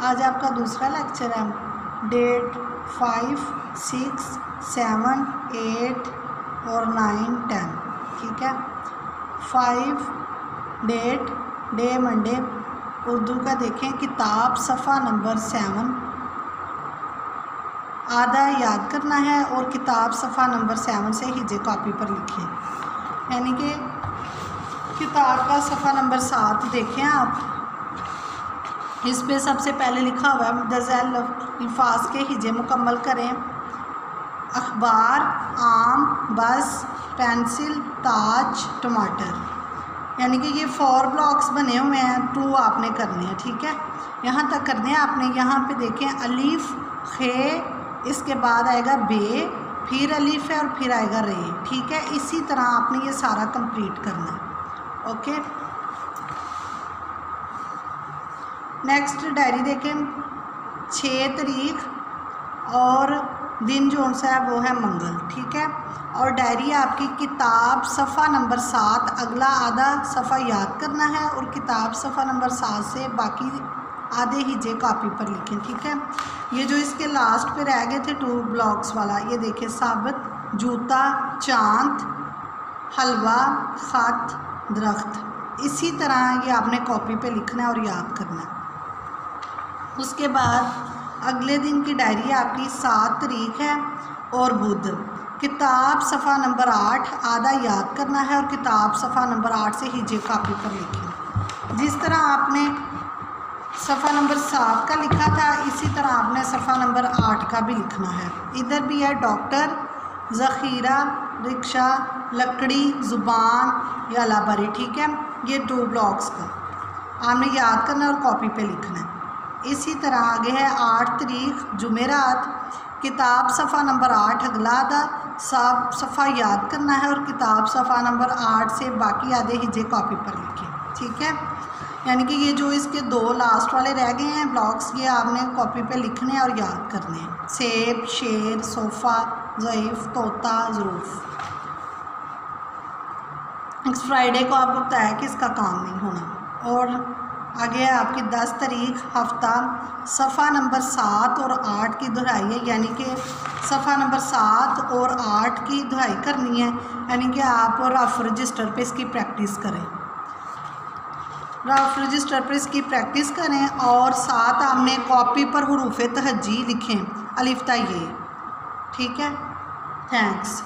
आज आपका दूसरा लेक्चर है। डेट 5, 6, 7, 8 और 9, 10। ठीक है। 5 डेट, डे मंडे। उर्दू का देखें किताब सफ़ा नंबर 7। आधा याद करना है और किताब सफ़ा नंबर 7 से हिजे कॉपी पर लिखें। यानी कि किताब का सफ़ा नंबर 7 देखें आप। इस पे सबसे पहले लिखा हुआ है दज़ैल अल्फाज के हिजे मुकम्मल करें। अखबार, आम, बस, पेंसिल, ताज, टमाटर। यानी कि ये 4 ब्लॉक्स बने हुए हैं, 2 आपने करने हैं। ठीक है, यहाँ तक करने हैं आपने। यहाँ पे देखें अलीफ, खे, इसके बाद आएगा बे, फिर अलीफ है और फिर आएगा रे। ठीक है, इसी तरह आपने ये सारा कंप्लीट करना है। ओके, नेक्स्ट डायरी देखें। 6 तारीख और दिन जो सा है वो है मंगल। ठीक है, और डायरी आपकी किताब सफ़ा नंबर 7। अगला आधा सफ़ा याद करना है और किताब सफ़ा नंबर 7 से बाकी आधे हिजे कॉपी पर लिखें। ठीक है, ये जो इसके लास्ट पे रह गए थे 2 ब्लॉक्स वाला, ये देखिए साबित, जूता, चांद, हलवा, ख़त, दरख्त। इसी तरह ये आपने कॉपी पे लिखना है और याद करना है। उसके बाद अगले दिन की डायरी आपकी 7 तारीख है और बुध। किताब सफ़ा नंबर 8 आधा याद करना है और किताब सफ़ा नंबर 8 से हिजे कॉपी पर लिखें। जिस तरह आपने सफ़ा नंबर 7 का लिखा था, इसी तरह आपने सफ़ा नंबर 8 का भी लिखना है। इधर भी है डॉक्टर, ज़ख़ीरा, रिक्शा, लकड़ी, ज़ुबान या लाबारी। ठीक है, ये 2 ब्लॉक्स का आपने याद करना है और कॉपी पे लिखना है। इसी तरह आगे है 8 तारीख जुमेरात। किताब सफ़ा नंबर 8 अगला आधा सब सफ़ा याद करना है और किताब सफ़ा नंबर 8 से बाकी आधे हिजे कॉपी पर लिखें। ठीक है, यानी कि ये जो इसके 2 लास्ट वाले रह गए हैं ब्लॉक्स, ये आपने कॉपी पे लिखने और याद करने हैं। सेब, शेर, सोफ़ा, ज़ईफ़, तोता, ज़रूफ़। नेक्स्ट फ्राइडे को आपको बताया कि इसका काम नहीं होना। और आगे है आपकी 10 तारीख हफ्ता। सफ़ा नंबर 7 और 8 की दोहराई है, यानी कि सफ़ा नंबर 7 और 8 की दोहराई करनी है। यानी कि आप रफ रजिस्टर पे इसकी प्रैक्टिस करें, रफ रजिस्टर पर इसकी प्रैक्टिस करें और साथ आपने कॉपी पर हुरूफ़ तहज्जी लिखें, अलिफ ता ये। ठीक है, थैंक्स।